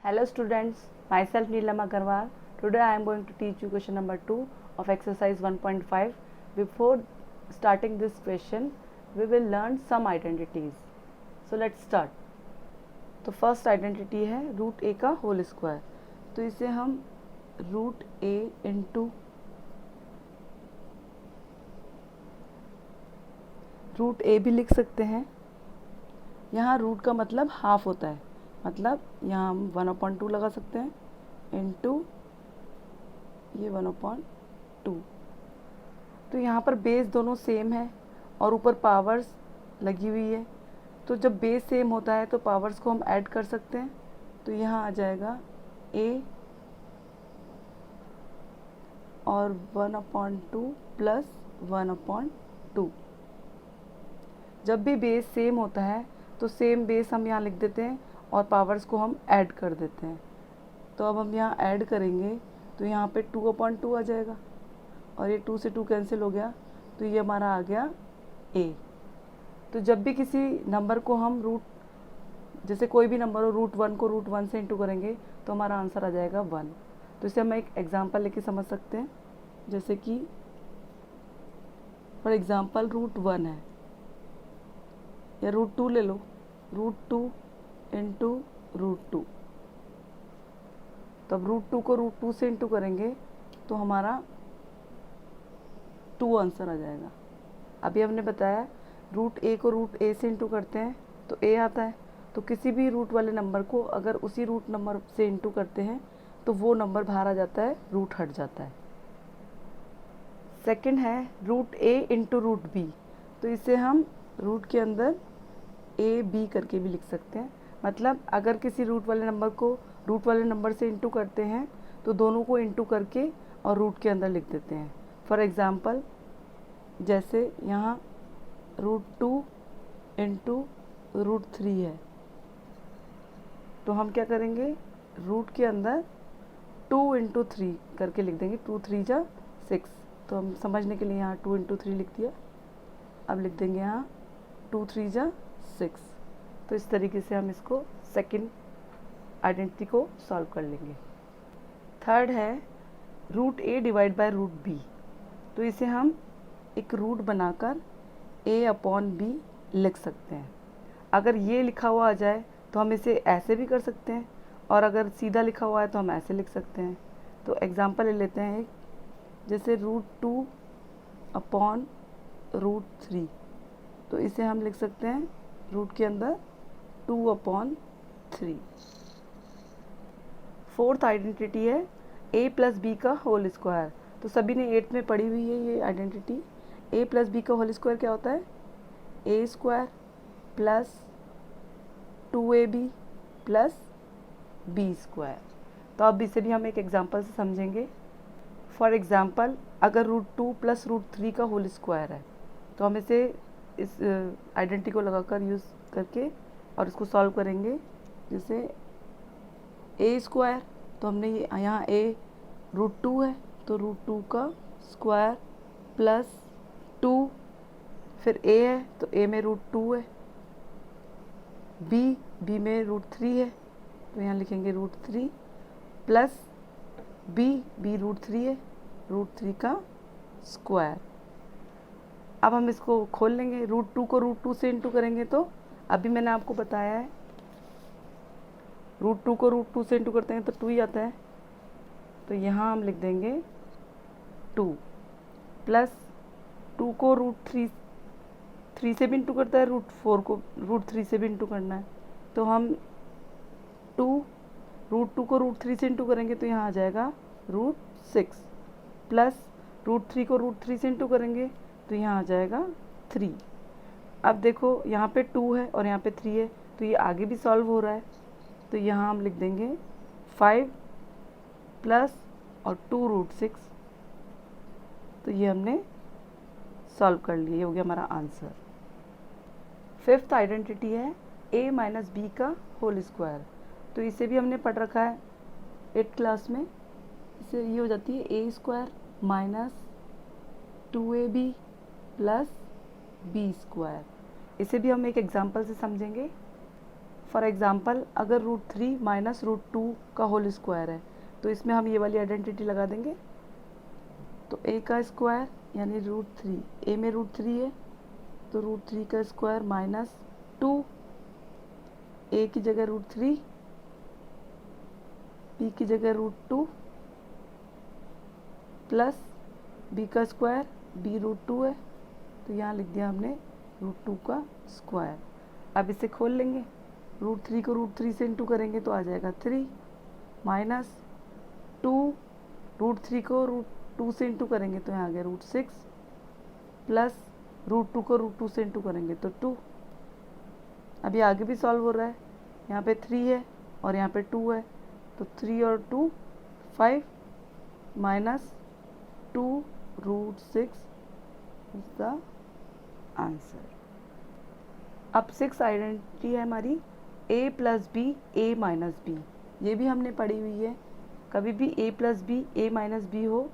Hello students, myself Neelam Agarwal. Today I am going to teach you question number 2 of exercise 1.5. Before starting this question, we will learn some identities. So let's start. तो first identity है root ए का whole square. तो इसे हम root ए into root ए भी लिख सकते हैं. यहाँ रूट का मतलब हाफ होता है, मतलब यहाँ हम 1/2 लगा सकते हैं इंटू ये 1/2. तो यहाँ पर बेस दोनों सेम है और ऊपर पावर्स लगी हुई है. तो जब बेस सेम होता है तो पावर्स को हम ऐड कर सकते हैं. तो यहाँ आ जाएगा a और 1/2 प्लस 1/2. जब भी बेस सेम होता है तो सेम बेस हम यहाँ लिख देते हैं और पावर्स को हम ऐड कर देते हैं. तो अब हम यहाँ ऐड करेंगे तो यहाँ पे 2/2 आ जाएगा और ये 2 से 2 कैंसिल हो गया. तो ये हमारा आ गया a. तो जब भी किसी नंबर को हम जैसे कोई भी नंबर हो √1 को √1 से इंटू करेंगे तो हमारा आंसर आ जाएगा 1. तो इसे हम एक एग्जांपल लेके समझ सकते हैं. जैसे कि फॉर एग्जांपल √1 है या √2 ले लो, √2 इंटू √2. तब √2 को √2 से इंटू करेंगे तो हमारा 2 आंसर आ जाएगा. अभी हमने बताया रूट ए को रूट ए से इंटू करते हैं तो ए आता है. तो किसी भी रूट वाले नंबर को अगर उसी रूट नंबर से इंटू करते हैं तो वो नंबर बाहर आ जाता है, रूट हट जाता है. सेकंड है रूट ए इंटू रूट बी. तो इसे हम रूट के अंदर ए बी करके भी लिख सकते हैं. मतलब अगर किसी रूट वाले नंबर को रूट वाले नंबर से इंटू करते हैं तो दोनों को इंटू करके और रूट के अंदर लिख देते हैं. फॉर एग्ज़ाम्पल जैसे यहाँ √2 इंटू √3 है तो हम क्या करेंगे, रूट के अंदर 2 इंटू 3 करके लिख देंगे. 2 3 जा 6. तो हम समझने के लिए यहाँ 2 इंटू 3 लिख दिया. अब लिख देंगे यहाँ 2 3 जा 6. तो इस तरीके से हम इसको सेकंड आइडेंटिटी को सॉल्व कर लेंगे. थर्ड है root A divide by root B. तो इसे हम एक रूट बनाकर a/b लिख सकते हैं. अगर ये लिखा हुआ आ जाए तो हम इसे ऐसे भी कर सकते हैं और अगर सीधा लिखा हुआ है तो हम ऐसे लिख सकते हैं. तो एग्जांपल ले लेते हैं एक, जैसे √2/√3. तो इसे हम लिख सकते हैं रूट के अंदर 2/3. फोर्थ आइडेंटिटी है a प्लस बी का होल स्क्वायर. तो सभी ने 8th में पढ़ी हुई है ये आइडेंटिटी. a प्लस बी का होल स्क्वायर क्या होता है, a² plus 2ab plus b². तो अब इसे भी हम एक एग्जांपल से समझेंगे. फॉर एग्जांपल अगर √2 प्लस √3 का होल स्क्वायर है तो हम इसे इस आइडेंटिटी को लगाकर यूज़ करके और इसको सॉल्व करेंगे. जैसे a², तो हमने ये यहाँ a √2 है तो √2 का स्क्वायर प्लस 2, फिर a है तो a में √2 है, b में √3 है तो यहाँ लिखेंगे √3 प्लस b √3 है, √3 का स्क्वायर. अब हम इसको खोल लेंगे. √2 को √2 से इंटू करेंगे तो अभी मैंने आपको बताया है √2 को √2 से इंटू करते हैं तो 2 ही आता है. तो यहाँ हम लिख देंगे 2 प्लस 2 को √3 से भी इंटू करता है, √4 को √3 से भी इंटू करना है. तो हम √2 को √3 से इंटू करेंगे तो यहाँ आ जाएगा √6 प्लस √3 को √3 से इंटू करेंगे तो यहाँ आ जाएगा 3. अब देखो यहाँ पे 2 है और यहाँ पे 3 है तो ये आगे भी सॉल्व हो रहा है. तो यहाँ हम लिख देंगे 5 प्लस और 2√6. तो ये हमने सॉल्व कर लिए, ये हो गया हमारा आंसर. फिफ्थ आइडेंटिटी है a माइनस बी का होल स्क्वायर. तो इसे भी हमने पढ़ रखा है 8th क्लास में. इसे ये हो जाती है a² minus 2ab plus b². इसे भी हम एक एग्जांपल से समझेंगे. फॉर एग्ज़ाम्पल अगर √3 माइनस √2 का होल स्क्वायर है तो इसमें हम ये वाली आइडेंटिटी लगा देंगे। तो a का स्क्वायर यानी √3, a में √3 है तो √3 का स्क्वायर माइनस 2, a की जगह √3, b की जगह √2 प्लस b का स्क्वायर, b √2 है तो यहाँ लिख दिया हमने √2 का स्क्वायर। अब इसे खोल लेंगे, √3 को √3 से इंटू करेंगे तो आ जाएगा 3 माइनस 2, √3 को √2 से इंटू करेंगे तो यहाँ आ गया √6 प्लस √2 को √2 से इंटू करेंगे तो 2। अभी आगे भी सॉल्व हो रहा है, यहाँ पे 3 है और यहाँ पे 2 है तो 3 और 2 5 माइनस 2 √6 इज द आंसर। अब 6 आइडेंटिटी है हमारी a plus B a minus B, ये भी हमने पढ़ी हुई है। कभी भी a plus B a minus B हो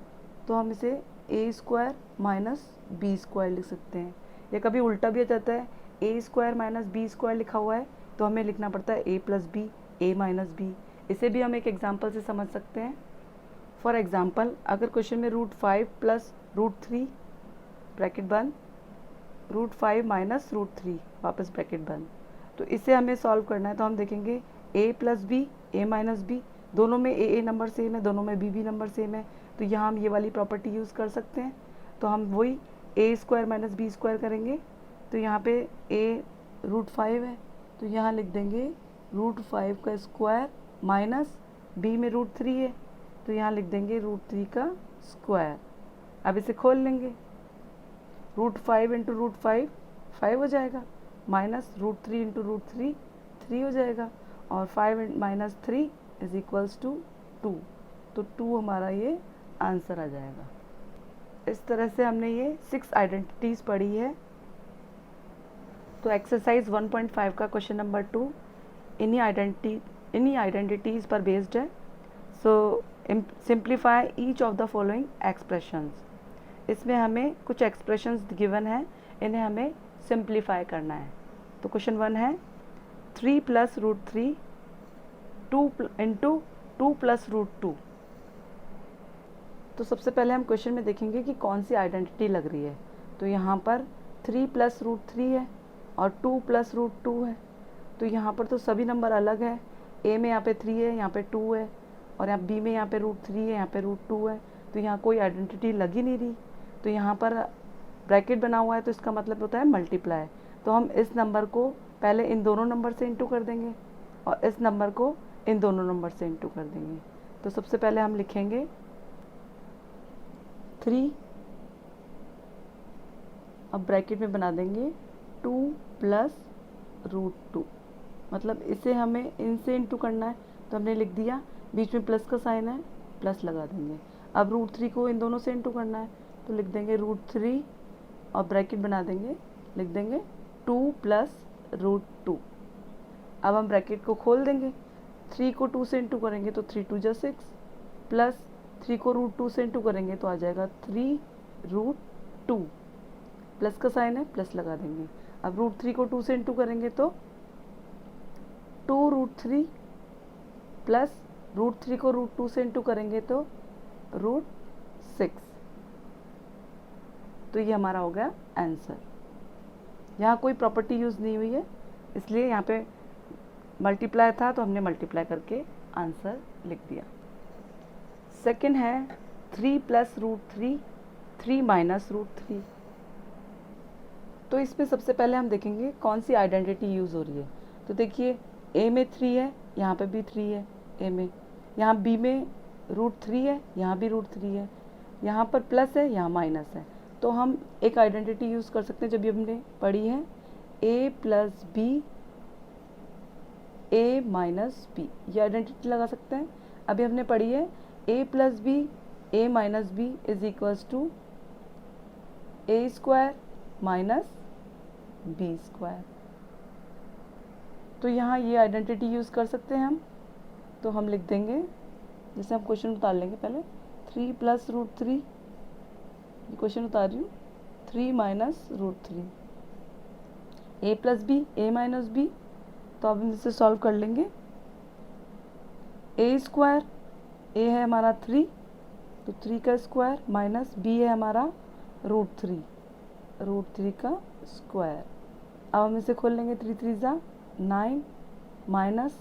तो हम इसे a square minus B square लिख सकते हैं, या कभी उल्टा भी आ जाता है a square minus B square लिखा हुआ है तो हमें लिखना पड़ता है a plus B a minus B. इसे भी हम एक एग्जांपल से समझ सकते हैं। फॉर एग्जांपल अगर क्वेश्चन में √5 प्लस √3 ब्रैकेट बंद, √5 माइनस √3 वापस ब्रैकेट बंद, तो इसे हमें सॉल्व करना है। तो हम देखेंगे a plus B a minus B, दोनों में a नंबर सेम है, दोनों में b नंबर सेम है, तो यहाँ हम ये वाली प्रॉपर्टी यूज़ कर सकते हैं। तो हम वही a square minus B square करेंगे। तो यहाँ पे a √5 है तो यहाँ लिख देंगे √5 का स्क्वायर माइनस b में √3 है तो यहाँ लिख देंगे √3 का स्क्वायर। अब इसे खोल लेंगे, √5 इंटू √5 5 हो जाएगा, माइनस √3 इंटू √3 3 हो जाएगा, और 5 माइनस 3 इज इक्वल्स टू 2, तो 2 हमारा ये आंसर आ जाएगा। इस तरह से हमने ये 6 आइडेंटिटीज़ पढ़ी है। तो एक्सरसाइज 1.5 का क्वेश्चन नंबर 2 इन्हीं आइडेंटिटीज़ पर बेस्ड है। So simplify each of the following expressions. इसमें हमें कुछ एक्सप्रेशंस गिवन है, इन्हें हमें सिंप्लीफाई करना है। तो क्वेश्चन 1 है 3 प्लस √3 2 इंटू 2 प्लस √2। तो सबसे पहले हम क्वेश्चन में देखेंगे कि कौन सी आइडेंटिटी लग रही है। तो यहाँ पर 3 प्लस √3 है और 2 प्लस √2 है, तो यहाँ पर तो सभी नंबर अलग है। a में यहाँ पे 3 है, यहाँ पे 2 है, और यहाँ b में यहाँ पे √3 है, यहाँ पे √2 है, तो यहाँ कोई आइडेंटिटी लग ही नहीं रही। तो यहाँ पर ब्रैकेट बना हुआ है तो इसका मतलब होता है मल्टीप्लाई। तो हम इस नंबर को पहले इन दोनों नंबर से इंटू कर देंगे और इस नंबर को इन दोनों नंबर से इंटू कर देंगे। तो सबसे पहले हम लिखेंगे 3, अब ब्रैकेट में बना देंगे 2 प्लस √2, मतलब इसे हमें इनसे इंटू करना है तो हमने लिख दिया, बीच में प्लस का साइन है, प्लस लगा देंगे। अब √3 को इन दोनों से इंटू करना है तो लिख देंगे √3 और ब्रैकेट बना देंगे, लिख देंगे 2 प्लस √2। अब हम ब्रैकेट को खोल देंगे, 3 को 2 से इंटू करेंगे तो 3 2 6 प्लस 3 को √2 से इंटू करेंगे तो आ जाएगा 3√2, प्लस का साइन है, प्लस लगा देंगे। अब √3 को 2 से इंटू करेंगे तो 2√3 प्लस √3 को √2 से इंटू करेंगे तो √6। तो ये हमारा हो गया आंसर। यहाँ कोई प्रॉपर्टी यूज़ नहीं हुई है, इसलिए यहाँ पे मल्टीप्लाई था तो हमने मल्टीप्लाई करके आंसर लिख दिया। सेकंड है 3 प्लस √3 3 माइनस √3। तो इसमें सबसे पहले हम देखेंगे कौन सी आइडेंटिटी यूज़ हो रही है। तो देखिए a में 3 है, यहाँ पे भी 3 है a में, यहाँ b में √3 है, यहाँ भी √3 है, यहाँ पर प्लस है, यहाँ माइनस है। तो हम एक आइडेंटिटी यूज़ कर सकते हैं जब भी हमने पढ़ी है a plus B a minus B, ये आइडेंटिटी लगा सकते हैं। अभी हमने पढ़ी है a plus B a minus B is equals to a square minus B square. तो यहाँ ये आइडेंटिटी यूज़ कर सकते हैं हम। तो हम लिख देंगे, जैसे हम क्वेश्चन उतार लेंगे पहले 3 प्लस √3, ये क्वेश्चन उतार रही हूँ, 3 minus √3, a plus B a minus B तो अब हम इसे सॉल्व कर लेंगे। ए स्क्वायर, ए है हमारा 3, तो 3 का स्क्वायर माइनस बी है हमारा √3, √3 का स्क्वायर। अब हम इसे खोल लेंगे, 3 3 जा 9 माइनस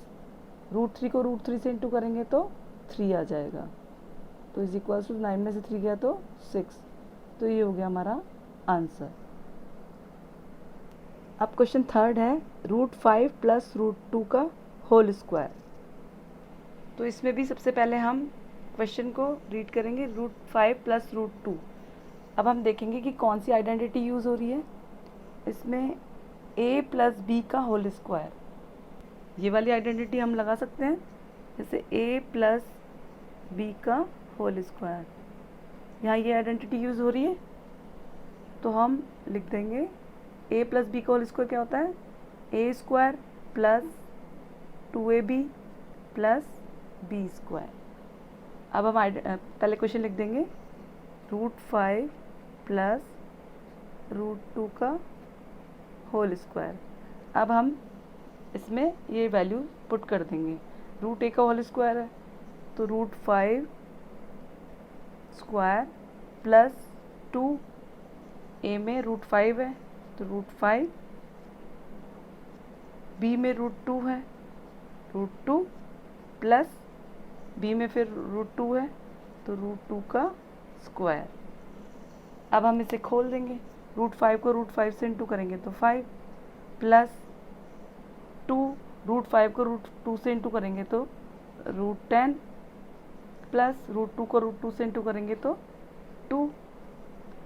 √3 को √3 से इंटू करेंगे तो 3 आ जाएगा, तो इज इक्वल टू 9 में से 3 गया तो 6। तो ये हो गया हमारा आंसर। अब क्वेश्चन थर्ड है √5 प्लस √2 का होल स्क्वायर। तो इसमें भी सबसे पहले हम क्वेश्चन को रीड करेंगे, √5 प्लस √2। अब हम देखेंगे कि कौन सी आइडेंटिटी यूज़ हो रही है। इसमें a प्लस बी का होल स्क्वायर, ये वाली आइडेंटिटी हम लगा सकते हैं, जैसे a प्लस बी का होल स्क्वायर। यहाँ ये आइडेंटिटी यूज़ हो रही है, तो हम लिख देंगे a प्लस बी का होल स्क्वायर क्या होता है, a square plus 2ab plus B square. अब हम पहले क्वेश्चन लिख देंगे, √5 प्लस √2 का होल स्क्वायर। अब हम इसमें ये वैल्यू पुट कर देंगे, √a का होल स्क्वायर है तो √5 स्क्वायर प्लस 2, a में √5 है तो √5, b में √2 है, √2 प्लस b में फिर √2 है तो √2 का स्क्वायर। अब हम इसे खोल देंगे, √5 को √5 से इंटू करेंगे तो 5 प्लस 2, √5 को √2 से इंटू करेंगे तो √10 प्लस √2 को √2 से इंटू करेंगे तो 2।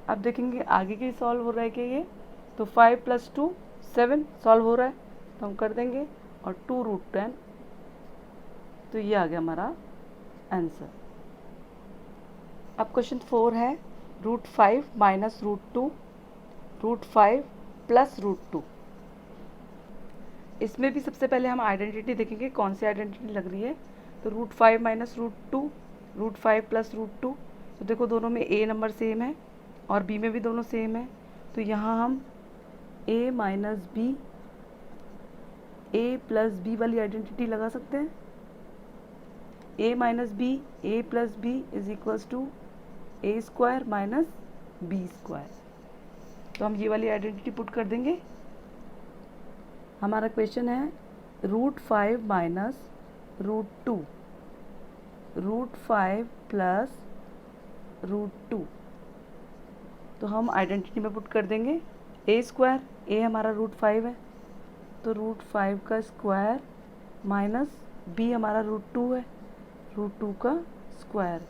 अब देखेंगे आगे की सॉल्व हो रहा है कि ये, तो 5 प्लस 2 7 सॉल्व हो रहा है, तो हम कर देंगे और 2√10, तो ये आ गया हमारा आंसर। अब क्वेश्चन 4 है √5 माइनस √2, √5 प्लस √2। इसमें भी सबसे पहले हम आइडेंटिटी देखेंगे कौन सी आइडेंटिटी लग रही है। तो √5 माइनस √2, √5 प्लस √2, तो देखो दोनों में a नंबर सेम है और b में भी दोनों सेम है, तो यहाँ हम a minus b, a plus b वाली आइडेंटिटी लगा सकते हैं। a minus b, a plus b is equals to a square minus B square. तो हम ये वाली आइडेंटिटी पुट कर देंगे। हमारा क्वेश्चन है √5 माइनस √2, √5 प्लस √2, तो हम आइडेंटिटी में पुट कर देंगे a स्क्वायर, a हमारा √5 है तो √5 का स्क्वायर माइनस b हमारा √2 है, √2 का स्क्वायर।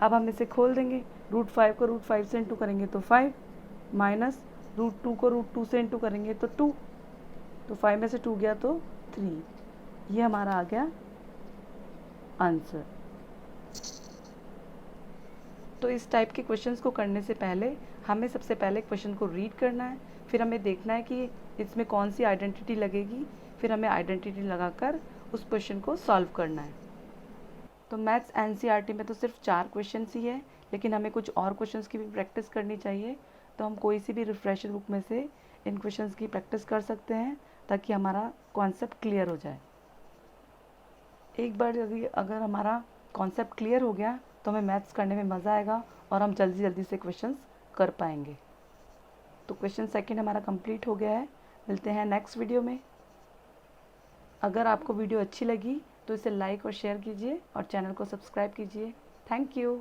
अब हम इसे खोल देंगे, √5 को √5 से इंटू करेंगे तो 5 माइनस √2 को √2 से इंटू करेंगे तो 2, तो 5 में से 2 गया तो 3। ये हमारा आ गया आंसर। तो इस टाइप के क्वेश्चंस को करने से पहले हमें सबसे पहले क्वेश्चन को रीड करना है, फिर हमें देखना है कि इसमें कौन सी आइडेंटिटी लगेगी, फिर हमें आइडेंटिटी लगाकर उस क्वेश्चन को सॉल्व करना है। तो मैथ्स एनसीईआरटी में तो सिर्फ 4 क्वेश्चंस ही है, लेकिन हमें कुछ और क्वेश्चंस की भी प्रैक्टिस करनी चाहिए। तो हम कोई सी भी रिफ्रेशर बुक में से इन क्वेश्चंस की प्रैक्टिस कर सकते हैं ताकि हमारा कॉन्सेप्ट क्लियर हो जाए। एक बार यदि अगर हमारा कॉन्सेप्ट क्लियर हो गया तो हमें मैथ्स करने में मज़ा आएगा और हम जल्दी जल्दी से क्वेश्चंस कर पाएंगे। तो क्वेश्चन सेकंड हमारा कंप्लीट हो गया है। मिलते हैं नेक्स्ट वीडियो में। अगर आपको वीडियो अच्छी लगी तो इसे लाइक और शेयर कीजिए और चैनल को सब्सक्राइब कीजिए। Thank you.